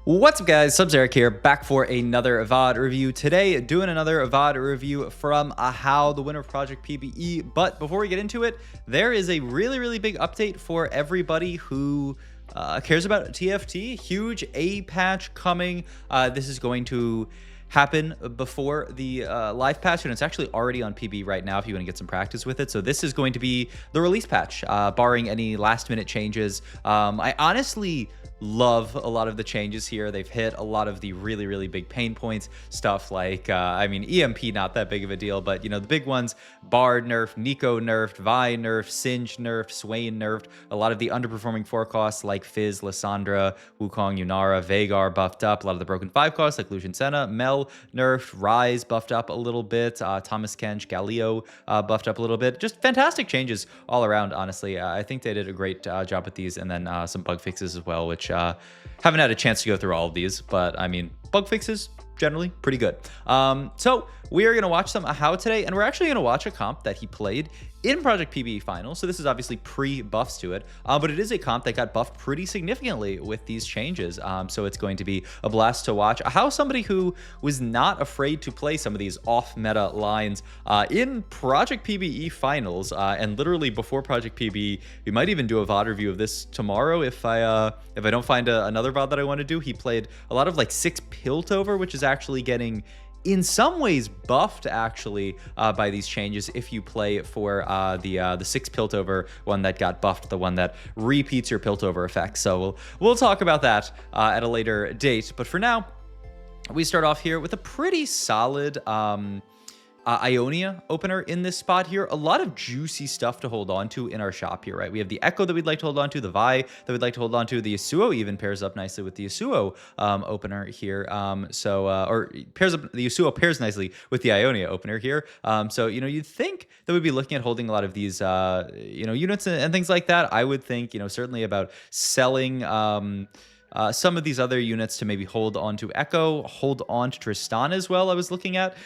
What's up guys, Sub-Zeric here, back for another VOD review. Today, doing another VOD review from A Hao, the winner of Project PBE. But before we get into it, there is a really big update for everybody who cares about TFT. Huge A patch coming. This is going to happen before the live patch, and it's actually already on PB right now if you want to get some practice with it. So this is going to be the release patch, barring any last minute changes. I honestly love a lot of the changes here. They've hit a lot of the really big pain points, stuff like I mean, EMP not that big of a deal, but you know, the big ones: Bard nerfed, Nico nerfed, Vi nerfed, Singe nerfed, Swain nerfed. A lot of the underperforming 4 costs like Fizz, Lissandra, Wukong, Yunara, Veigar buffed up. A lot of the broken 5 costs like Lucian Senna, Mel nerfed, Rise buffed up a little bit, Thomas Kench, Galio buffed up a little bit. Just fantastic changes all around, honestly. I think they did a great job with these, and then some bug fixes as well, which haven't had a chance to go through all of these, but I mean, bug fixes generally pretty good. So we are going to watch some A Hao today, and we're actually going to watch a comp that he played in Project PBE Finals. So this is obviously pre-buffs to it, but it is a comp that got buffed pretty significantly with these changes. So it's going to be a blast to watch. A Hao, somebody who was not afraid to play some of these off-meta lines in Project PBE Finals, and literally before Project PBE, we might even do a VOD review of this tomorrow if I don't find another VOD that I want to do. He played a lot of like 6 Piltover, which is actually getting in some ways buffed actually by these changes if you play for the 6 Piltover one that got buffed, the one that repeats your Piltover effect. So we'll talk about that at a later date. But for now, we start off here with a pretty solid Ionia opener in this spot here. A lot of juicy stuff to hold on to in our shop here, right? We have the Echo that we'd like to hold on to, the Vi that we'd like to hold on to, the Yasuo even pairs up nicely with the Yasuo opener here. Or pairs up, the Yasuo pairs nicely with the Ionia opener here. So, you know, you'd think that we'd be looking at holding a lot of these, you know, units and things like that. I would think, you know, certainly about selling some of these other units to maybe hold on to Echo, hold on to Tristan as well. I was looking at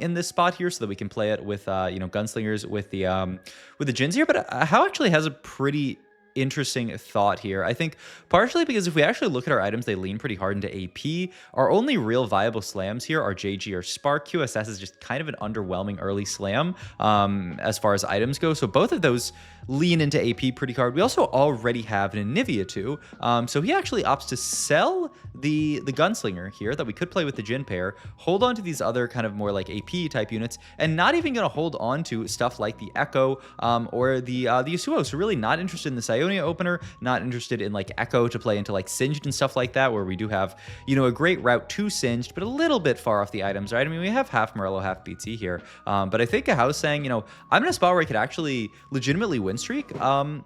in this spot here, so that we can play it with you know, gunslingers with the Jins here. But Hao actually has a pretty interesting thought here. I think partially because if we actually look at our items, they lean pretty hard into AP. Our only real viable slams here are JG or Spark. QSS is just kind of an underwhelming early slam as far as items go. So both of those lean into AP pretty hard. We also already have an Anivia too. So he actually opts to sell the Gunslinger here that we could play with the Jin pair, hold on to these other kind of more like AP type units, and not even going to hold on to stuff like the Echo or the Yasuo. So really not interested in this Ionia opener, not interested in like Echo to play into like Singed and stuff like that, where we do have, you know, a great route to Singed, but a little bit far off the items, right? I mean, we have half Morello, half BT here. But I think A Hao's saying, you know, I'm in a spot where I could actually legitimately win streak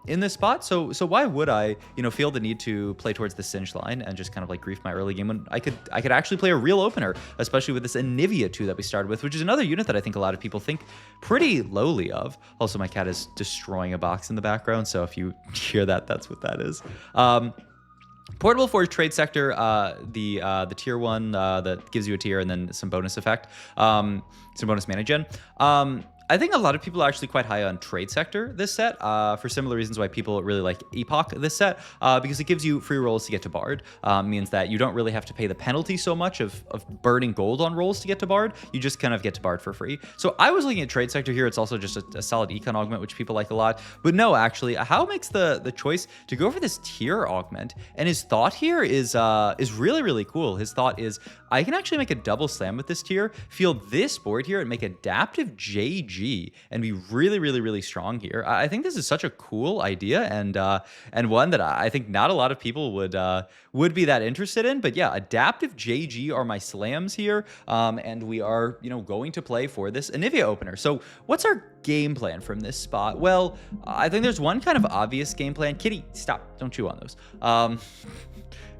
in this spot. So why would I, you know, feel the need to play towards the Singed line and just kind of like grief my early game when I could actually play a real opener, especially with this Anivia 2 that we started with, which is another unit that I think a lot of people think pretty lowly of. Also, my cat is destroying a box in the background, so if you hear that, that's what that is. Portable Forge Trade Sector, the tier 1 that gives you a tier and then some bonus effect, some bonus mana gen. I think a lot of people are actually quite high on Trade Sector this set, for similar reasons why people really like Epoch this set, because it gives you free rolls to get to Bard. Means that you don't really have to pay the penalty so much of burning gold on rolls to get to Bard. You just kind of get to Bard for free. So I was looking at Trade Sector here. It's also just a solid econ augment, which people like a lot. But no, actually, Hao makes the choice to go for this tier augment, and his thought here is really cool. His thought is, I can actually make a double slam with this tier, feel this board here, and make adaptive JG and be really strong here. I think this is such a cool idea, and one that I think not a lot of people would be that interested in. But yeah, adaptive JG are my slams here, and we are, you know, going to play for this Anivia opener. So what's our game plan from this spot? Well, I think there's one kind of obvious game plan. Kitty, stop! Don't chew on those.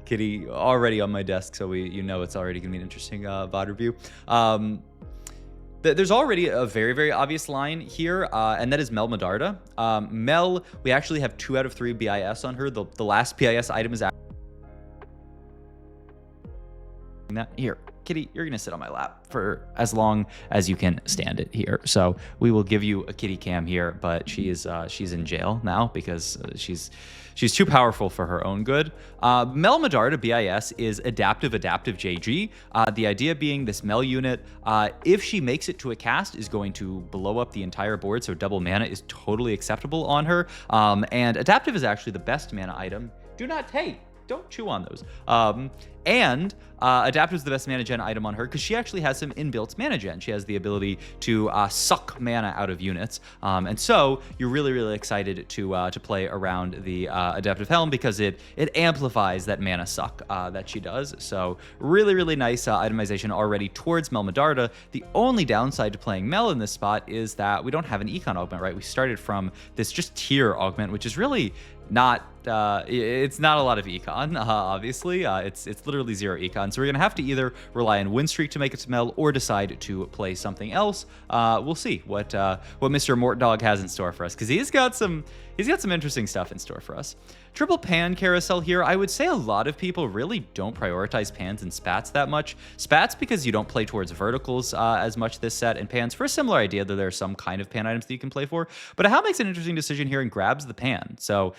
Kitty already on my desk, so you know it's already gonna be an interesting VOD review. There's already a very obvious line here, and that is Mel Medarda. Mel, we actually have 2 out of 3 BIS on her. The last BIS item is that here. kitty, you're gonna sit on my lap for as long as you can stand it here. So we will give you a kitty cam here, but she's in jail now because she's too powerful for her own good. Mel Medarda BIS is adaptive JG. The idea being this Mel unit, if she makes it to a cast, is going to blow up the entire board, so double mana is totally acceptable on her. And adaptive is actually the best mana item. Do not take. Don't chew on those. And Adaptive is the best mana gen item on her because she actually has some inbuilt mana gen. She has the ability to suck mana out of units. And so you're really, really excited to play around the Adaptive Helm because it amplifies that mana suck that she does. So really, really nice itemization already towards Mel Medarda. The only downside to playing Mel in this spot is that we don't have an econ augment, right? We started from this just tier augment, which is really not it's not a lot of econ, obviously. It's literally 0 econ, so we're gonna have to either rely on win streak to make it to Mel or decide to play something else. We'll see what Mr. Mortdog has in store for us, because he's got some interesting stuff in store for us. Triple pan carousel here. I would say a lot of people really don't prioritize pans and spats that much. Spats because you don't play towards verticals as much this set, and pans for a similar idea that there are some kind of pan items that you can play for. But A Hao makes an interesting decision here and grabs the pan. So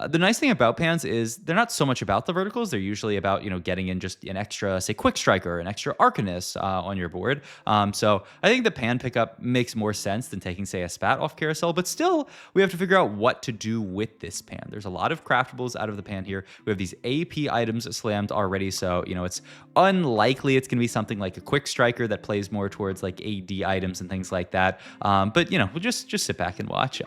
the nice thing about pans is they're not so much about the verticals. They're usually about, getting in just an extra, say, quick striker, an extra arcanist on your board. So I think the pan pickup makes more sense than taking, say, a spat off carousel. But still, we have to figure out what to do with this pan. There's a lot of craftables out of the pan here. We have these AP items slammed already. So, it's unlikely it's going to be something like a quick striker that plays more towards like AD items and things like that. But, we'll just sit back and watch.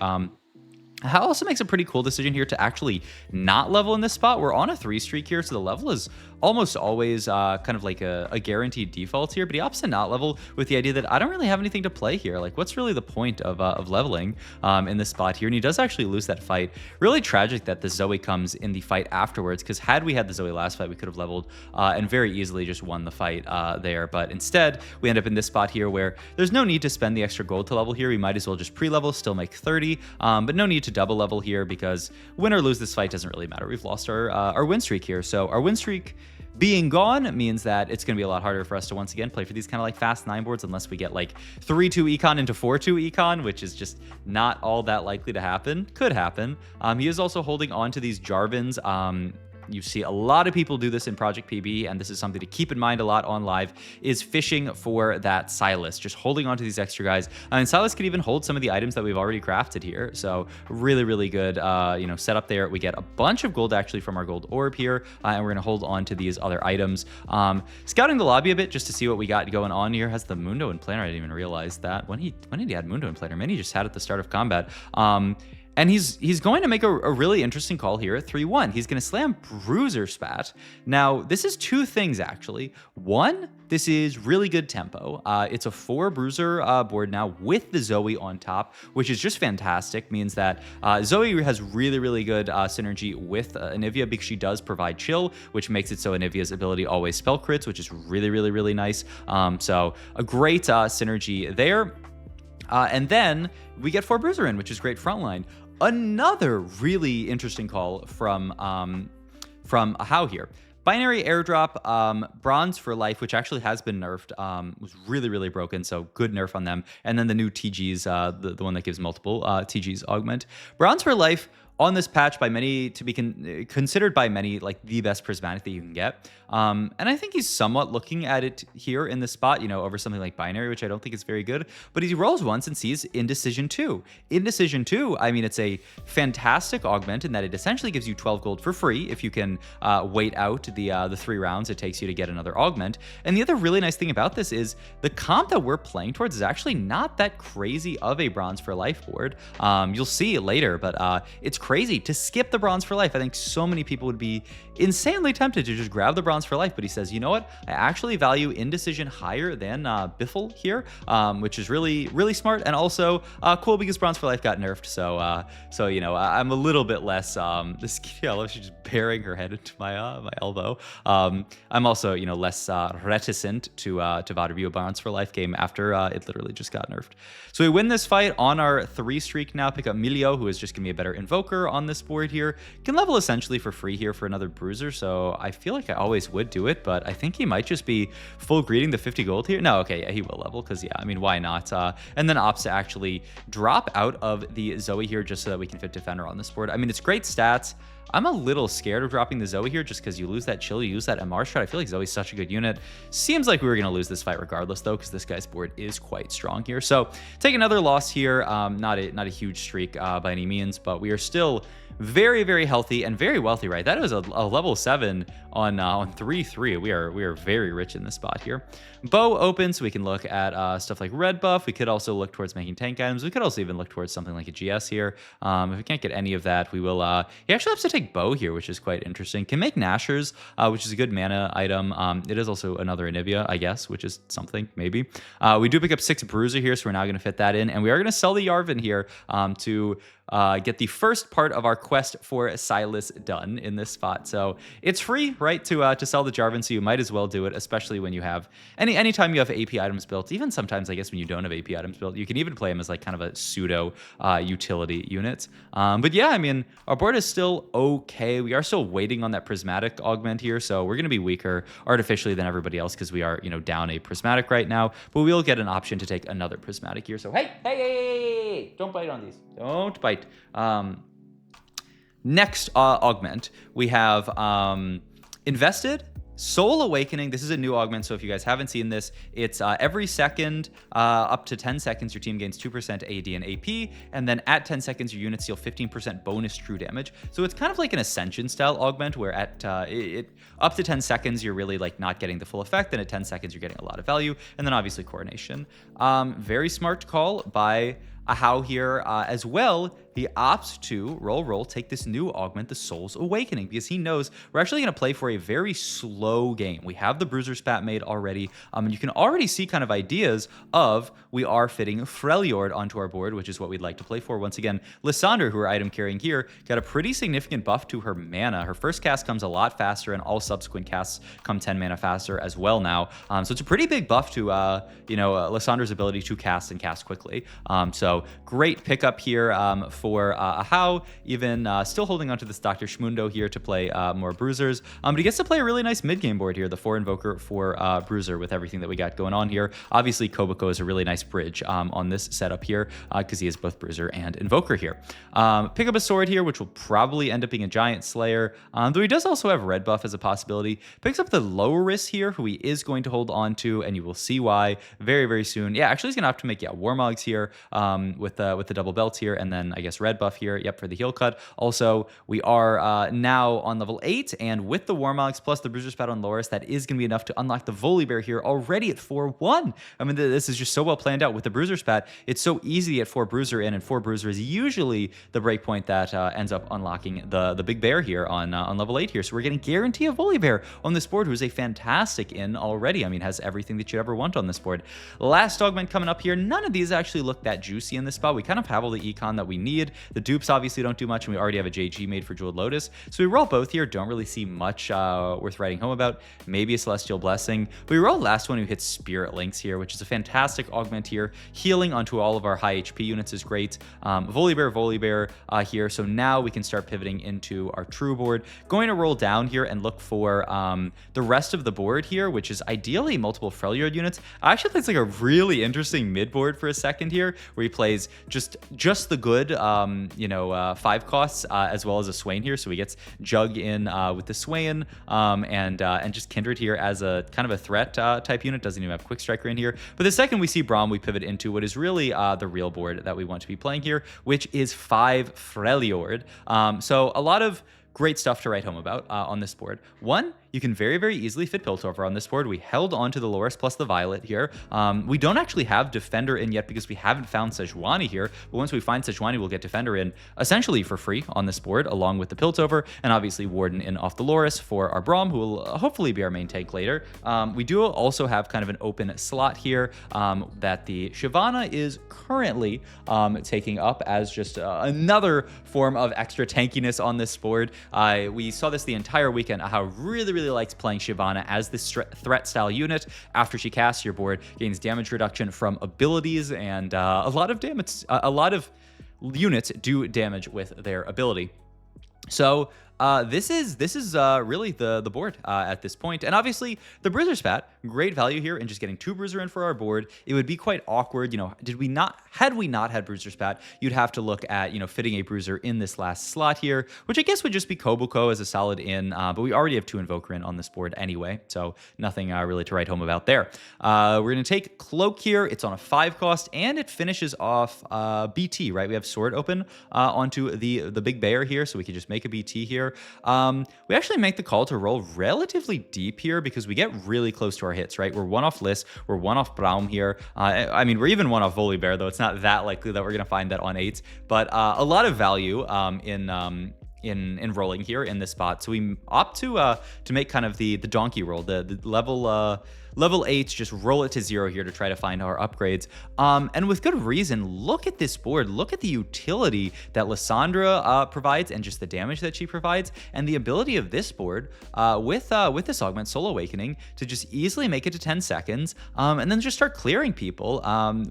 Hao also makes a pretty cool decision here to actually not level in this spot. We're on a 3 streak here, so the level is almost always kind of like a guaranteed default here, but he opts to not level with the idea that I don't really have anything to play here. Like, what's really the point of leveling in this spot here? And he does actually lose that fight. Really tragic that the Zoe comes in the fight afterwards, because had we had the Zoe last fight, we could have leveled and very easily just won the fight there. But instead, we end up in this spot here where there's no need to spend the extra gold to level here. We might as well just pre-level, still make 30, but no need to double level here because win or lose this fight doesn't really matter. We've lost our win streak here. So our win streak being gone means that it's going to be a lot harder for us to once again play for these kind of like fast 9 boards unless we get like 3-2 econ into 4-2 econ, which is just not all that likely to happen. Could happen. He is also holding on to these Jarvans. You see a lot of people do this in Project PB, and this is something to keep in mind a lot on live, is fishing for that Silas, just holding on to these extra guys. And Silas could even hold some of the items that we've already crafted here. So really, really good, setup there. We get a bunch of gold actually from our gold orb here, and we're gonna hold on to these other items. Scouting the lobby a bit just to see what we got going on here. Has the Mundo in Planner. I didn't even realize that. When did he add Mundo in Planner? Man, he just had it at the start of combat. And he's going to make a really interesting call here at 3-1. He's going to slam Bruiser Spat. Now, this is 2 things, actually. One, this is really good tempo. It's a 4 Bruiser board now with the Zoe on top, which is just fantastic. Means that Zoe has really, really good synergy with Anivia because she does provide chill, which makes it so Anivia's ability always spell crits, which is really, really, really nice. So a great synergy there. And then we get 4 Bruiser in, which is great frontline. Another really interesting call from A Hao here. Binary airdrop, Bronze for Life, which actually has been nerfed, was really, really broken, so good nerf on them. And then the new TGs, the one that gives multiple TGs augment. Bronze for Life on this patch by many to be considered by many like the best prismatic that you can get. And I think he's somewhat looking at it here in this spot, over something like binary, which I don't think is very good. But he rolls once and sees Indecision 2. Indecision 2, I mean, it's a fantastic augment in that it essentially gives you 12 gold for free if you can wait out the 3 rounds it takes you to get another augment. And the other really nice thing about this is the comp that we're playing towards is actually not that crazy of a Bronze for Life board. You'll see it later, but it's crazy to skip the Bronze for Life. I think so many people would be insanely tempted to just grab the Bronze for Life, but he says, you know what? I actually value Indecision higher than Biffle here, which is really, really smart and also cool because Bronze for Life got nerfed. So I'm a little bit less. This yellow, she's just burying her head into my elbow. I'm also less reticent to VOD review a Bronze for Life game after it literally just got nerfed. So we win this fight on our 3 streak now. Pick up Milio, who is just gonna be a better invoker. Invoker on this board here. Can level essentially for free here for another Bruiser, so I feel like I always would do it, but I think he might just be full greeting the 50 gold here. No, okay, yeah, he will level, because, yeah, I mean, why not? And then opts to actually drop out of the Zoe here just so that we can fit Defender on this board. I mean, it's great stats. I'm a little scared of dropping the Zoe here just because you lose that chill, you use that MR shot. I feel like Zoe's such a good unit. Seems like we were going to lose this fight regardless, though, because this guy's board is quite strong here. So take another loss here. Not a huge streak by any means, but we are still very, very healthy and very wealthy, right? That is a level 7 on 3-3. We are very rich in this spot here. Bow open, so we can look at stuff like red buff. We could also look towards making tank items. We could also even look towards something like a GS here. If we can't get any of that, we will... he actually has to take bow here, which is quite interesting. Can make Nashers, which is a good mana item. It is also another Anivia, I guess, which is something, maybe. We do pick up 6 Bruiser here, so we're now going to fit that in. And we are going to sell the Yarvin here to... get the first part of our quest for Silas done in this spot. So it's free, right, to sell the Jarvan, so you might as well do it, especially when you have anytime you have AP items built. Even sometimes, I guess, when you don't have AP items built, you can even play them as like kind of a pseudo utility unit. But yeah, I mean, our board is still okay. We are still waiting on that Prismatic augment here, so we're going to be weaker artificially than everybody else because we are, you know, down a Prismatic right now. But we'll get an option to take another Prismatic here. So hey, don't bite on these. Don't bite. Next augment, we have Invested, Soul Awakening. This is a new augment, so if you guys haven't seen this, it's every second up to 10 seconds, your team gains 2% AD and AP, and then at 10 seconds, your units deal 15% bonus true damage. So it's kind of like an Ascension style augment, where at up to 10 seconds, you're really like not getting the full effect, and at 10 seconds, you're getting a lot of value, and then obviously Coronation. Very smart call by A Hao here as well. He opts to roll, take this new augment, the Soul's Awakening, because he knows we're actually going to play for a very slow game. We have the Bruiser spat made already, and you can already see kind of ideas of we are fitting Freljord onto our board, which is what we'd like to play for. Once again, Lissandra, who we're item carrying here, got a pretty significant buff to her mana. Her first cast comes a lot faster, and all subsequent casts come 10 mana faster as well now. So it's a pretty big buff to Lissandra's ability to cast and cast quickly. So great pickup here for A Hao, even still holding onto this Dr. Shmundo here to play more Bruisers. But he gets to play a really nice mid-game board here, the 4 Invoker for Bruiser with everything that we got going on here. Obviously, Koboko is a really nice bridge on this setup here because he is both Bruiser and Invoker here. Pick up a sword here, which will probably end up being a Giant Slayer, though he does also have red buff as a possibility. Picks up the Loris here, who he is going to hold on to, and you will see why very, very soon. Yeah, actually, he's going to have to make, Warmogs here with the double belts here, and then I guess red buff here, for the heal cut. Also, we are now on level 8, and with the Warmogs plus the Bruiser Spat on Loris, that is going to be enough to unlock the Volibear here already at 4-1. I mean, this is just so well planned out with the Bruiser Spat. It's so easy to get 4 Bruiser in, and 4 Bruiser is usually the breakpoint that ends up unlocking the big bear here on level 8 here. So we're getting guarantee of Volibear on this board, who's a fantastic in already. I mean, has everything that you'd ever want on this board. Last augment coming up here. None of these actually look that juicy in this spot. We kind of have all the econ that we need. The dupes obviously don't do much, and we already have a JG made for Jeweled Lotus. So we roll both here. Don't really see much worth writing home about. Maybe a Celestial Blessing. But we roll last one who hits Spirit Links here, which is a fantastic augment here. Healing onto all of our high HP units is great. Volibear here. So now we can start pivoting into our true board. Going to roll down here and look for the rest of the board here, which is ideally multiple Freljord units. I actually think it's like a really interesting mid board for a second here, where he plays just the good 5 costs as well as a Swain here. So he gets Jug in with the Swain and just Kindred here as a kind of a threat type unit. Doesn't even have Quick Striker in here. But the second we see Braum, we pivot into what is really the real board that we want to be playing here, which is 5 Freljord. So a lot of great stuff to write home about on this board. One, you can very, very easily fit Piltover on this board. We held on to the Loris plus the Violet here. We don't actually have Defender in yet because we haven't found Sejuani here. But once we find Sejuani, we'll get Defender in essentially for free on this board, along with the Piltover, and obviously Warden in off the Loris for our Braum, who will hopefully be our main tank later. We do also have kind of an open slot here that the Shyvana is currently taking up as just another form of extra tankiness on this board. We saw this the entire weekend, how really likes playing Shyvana as this threat style unit. After she casts, your board gains damage reduction from abilities and a lot of damage, a lot of units do damage with their ability. So this is really the board at this point. And obviously the Bruiser Spat, great value here in just getting 2 Bruiser in for our board. It would be quite awkward, you know, had we not had Bruiser Spat, you'd have to look at, you know, fitting a Bruiser in this last slot here, which I guess would just be Kobuko as a solid in, but we already have 2 Invoker in on this board anyway, so nothing really to write home about there. We're going to take Cloak here. It's on a 5 cost, and it finishes off BT, right? We have Sword open onto the big bear here, so we can just make a BT here. We actually make the call to roll relatively deep here because we get really close to our hits, right? We're 1 off Liss, we're 1 off Braum here. I mean, we're even 1 off Volibear, though it's not that likely that we're going to find that on 8s, but a lot of value in rolling here in this spot. So we opt to make kind of the donkey roll, the level 8s, just roll it to 0 here to try to find our upgrades. And with good reason. Look at this board. Look at the utility that Lissandra provides and just the damage that she provides, and the ability of this board with this Augment Soul Awakening to just easily make it to 10 seconds and then just start clearing people.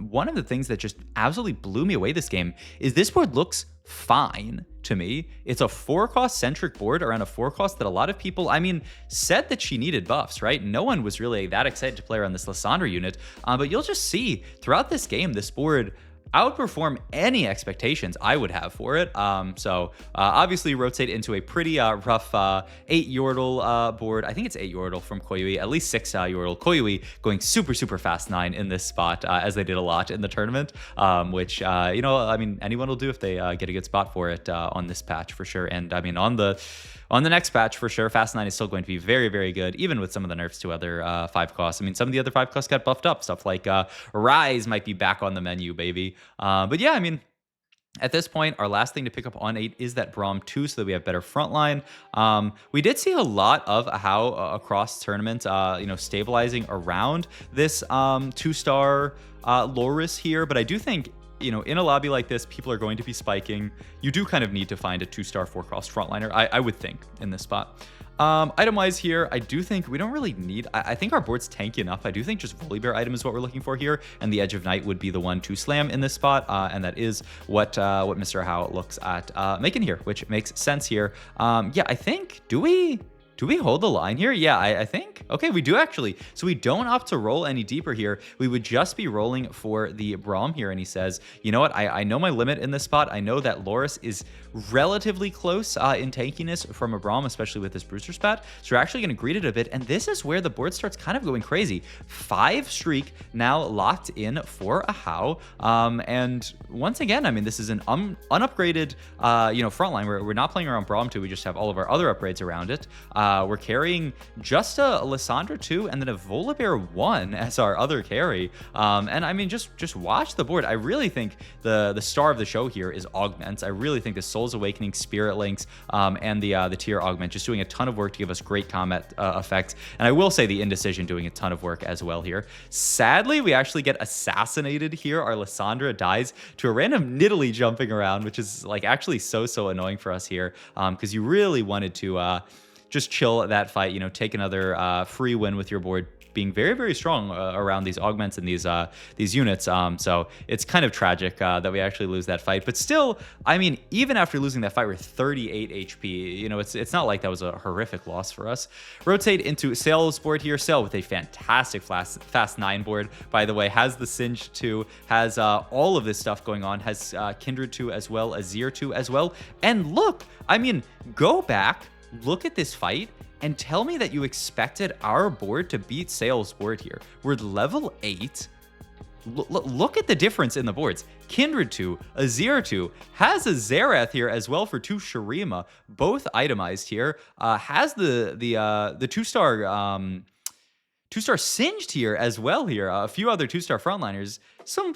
One of the things that just absolutely blew me away this game is this board looks fine to me. It's a 4-cost centric board around a 4-cost that a lot of people, I mean, said that she needed buffs, right? No one was really that excited to play around this Lissandra unit, but you'll just see throughout this game, this board outperform any expectations I would have for it. So obviously rotate into a pretty rough 8 Yordle board. I think it's 8 Yordle from Koyui, at least 6 Yordle. Koyui going super fast 9 in this spot, as they did a lot in the tournament, which, you know, I mean, anyone will do if they get a good spot for it on this patch for sure. And I mean, on the next patch, for sure, Fast 9 is still going to be very good, even with some of the nerfs to other 5 costs. I mean, some of the other 5 costs got buffed up. Stuff like Rise might be back on the menu, baby. But yeah, I mean, at this point, our last thing to pick up on 8 is that Braum 2, so that we have better frontline. We did see a lot of A Hao across tournaments, you know, stabilizing around this 2-star Loris here, but I do think, you know, in a lobby like this, people are going to be spiking. You do kind of need to find a 2-star 4-cost frontliner, I would think, in this spot. Item-wise here, I do think we don't really need... I think our board's tanky enough. I do think just Volibear item is what we're looking for here, and the Edge of Night would be the one to slam in this spot, and that is what Mr. Hao looks at making here, which makes sense here. Yeah, I think... Do we hold the line here? Yeah, I think. Okay, we do actually. So we don't opt to roll any deeper here. We would just be rolling for the Braum here. And he says, you know what? I know my limit in this spot. I know that Loris is relatively close in tankiness from a Braum, especially with this Bruiser Spat. So we're actually going to greet it a bit. And this is where the board starts kind of going crazy. 5 streak now locked in for A Hao. And once again, I mean, this is an unupgraded, you know, frontline. We're not playing around Braum 2. We just have all of our other upgrades around it. We're carrying just a Lissandra 2 and then a Volibear 1 as our other carry. And I mean, just watch the board. I really think the star of the show here is Augments. I really think the Soul's Awakening, Spirit Links, and the tier Augment just doing a ton of work to give us great combat effects. And I will say the Indecision doing a ton of work as well here. Sadly, we actually get assassinated here. Our Lissandra dies to a random Nidalee jumping around, which is like actually so annoying for us here, because you really wanted to just chill that fight, you know, take another free win with your board being very strong around these augments and these units. So it's kind of tragic that we actually lose that fight. But still, I mean, even after losing that fight, we're 38 HP. You know, it's not like that was a horrific loss for us. Rotate into Sail's board here. Sail with a fantastic fast 9 board, by the way, has the Singe 2, has all of this stuff going on, has Kindred 2 as well, Azir 2 as well. And look, I mean, go back, look at this fight, and tell me that you expected our board to beat Sail's board here. We're level 8. Look at the difference in the boards. Kindred 2, Azir 2, has a Xerath here as well for 2 Shurima, both itemized here. Has the 2-star 2-star Singed here as well here. A few other 2-star frontliners. Some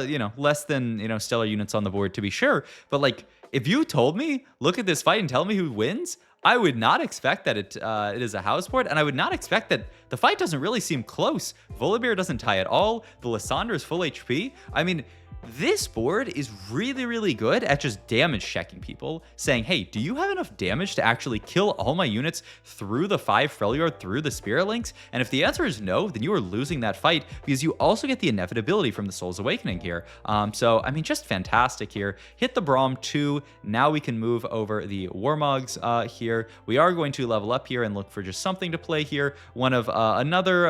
you know, less than, you know, stellar units on the board to be sure. But like, if you told me, look at this fight and tell me who wins, I would not expect that it is a house board, and I would not expect that the fight doesn't really seem close. Volibear doesn't tie at all. The Lissandra is full HP. I mean, This board is really, really good at just damage checking people, saying, hey, do you have enough damage to actually kill all my units through the 5 Freljord, through the Spirit Links? And if the answer is no, then you are losing that fight, because you also get the inevitability from the Soul's Awakening here. So, I mean, just fantastic here. Hit the Braum 2. Now we can move over the Warmogs here. We are going to level up here and look for just something to play here. One of another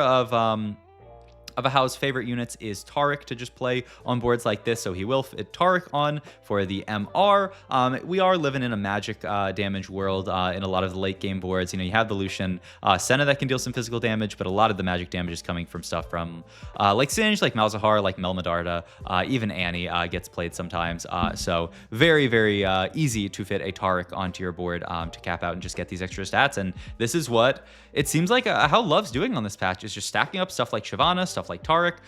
of A Hao's favorite units is Taric to just play on boards like this, so he will fit Taric on for the MR. We are living in a magic damage world in a lot of the late game boards. You know, you have the Lucian Senna that can deal some physical damage, but a lot of the magic damage is coming from stuff from like Singe, like Malzahar, like Melmedarda, even Annie gets played sometimes. So very, very easy to fit a Taric onto your board to cap out and just get these extra stats. And this is what it seems like A Hao loves doing on this patch, is just stacking up stuff like Shyvana, stuff like Taric,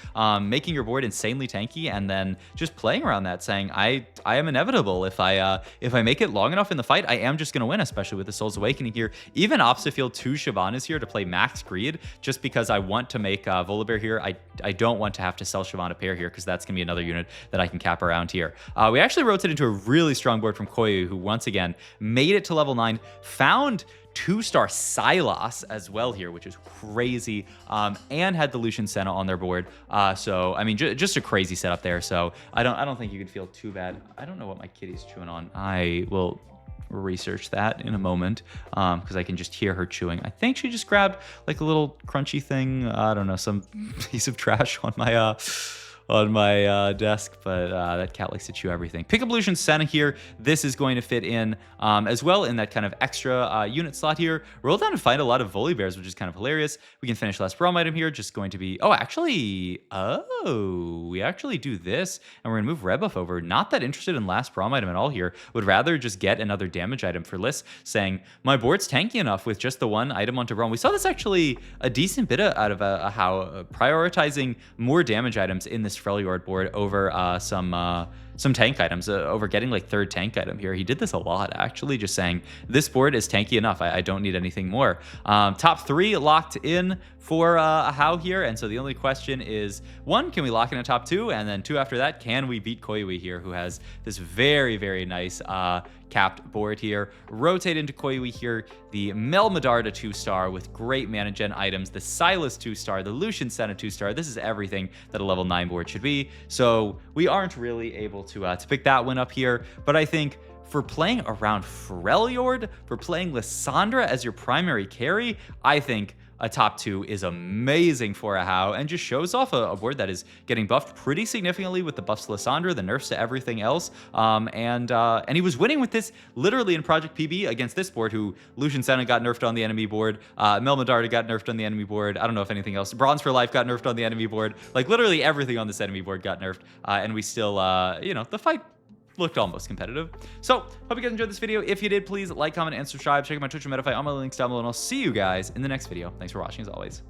making your board insanely tanky, and then just playing around that, saying I am inevitable. If I make it long enough in the fight, I am just gonna win, especially with the Soul's Awakening here. Even opposite field 2 Shyvanas here to play max greed, just because I want to make Volibear here. I don't want to have to sell Shyvana pair here, because that's gonna be another unit that I can cap around here. We actually rotated into a really strong board from Koyu, who once again made it to level 9, found 2-star Sylas as well here, which is crazy, and had the Lucian Senna on their board. So I mean, just a crazy setup there. So I don't think you could feel too bad. I don't know what my kitty's chewing on. I will research that in a moment, because I can just hear her chewing. I think she just grabbed like a little crunchy thing. I don't know, some piece of trash on my desk, but that cat likes to chew everything. Pick up Lucian Senna here. This is going to fit in as well in that kind of extra unit slot here. Roll down and find a lot of Volibears, which is kind of hilarious. We can finish last Braum item here, just going to be, we actually do this, and we're gonna move Red Buff over. Not that interested in last Braum item at all here. Would rather just get another damage item for Liss, saying, my board's tanky enough with just the one item onto Braum. We saw this actually a decent bit out of A Hao, prioritizing more damage items in this Freljord board over some tank items, over getting like 3rd tank item here. He did this a lot, actually, just saying this board is tanky enough. I don't need anything more. Top 3 locked in for A Hao here, and so the only question is, 1, can we lock in a top 2? And then 2, after that, can we beat Koyu here, who has this very, very nice capped board here. Rotate into Koyu here, the Melmedarda 2-star with great mana gen items, the Sylas 2-star, the Lucian Senna 2-star. This is everything that a level 9 board should be. So we aren't really able to pick that one up here, but I think for playing around Freljord, for playing Lissandra as your primary carry, I think a top 2 is amazing for A Hao, and just shows off a board that is getting buffed pretty significantly with the buffs to Lissandra, the nerfs to everything else, and he was winning with this literally in Project PB against this board, who Lucian Senna got nerfed on the enemy board, Melmedarda got nerfed on the enemy board, I don't know if anything else, Bronze for Life got nerfed on the enemy board, like literally everything on this enemy board got nerfed, and we still, you know, the fight looked almost competitive. So, hope you guys enjoyed this video. If you did, please like, comment, and subscribe. Check out my Twitch and Metafy, all my links down below, and I'll see you guys in the next video. Thanks for watching, as always.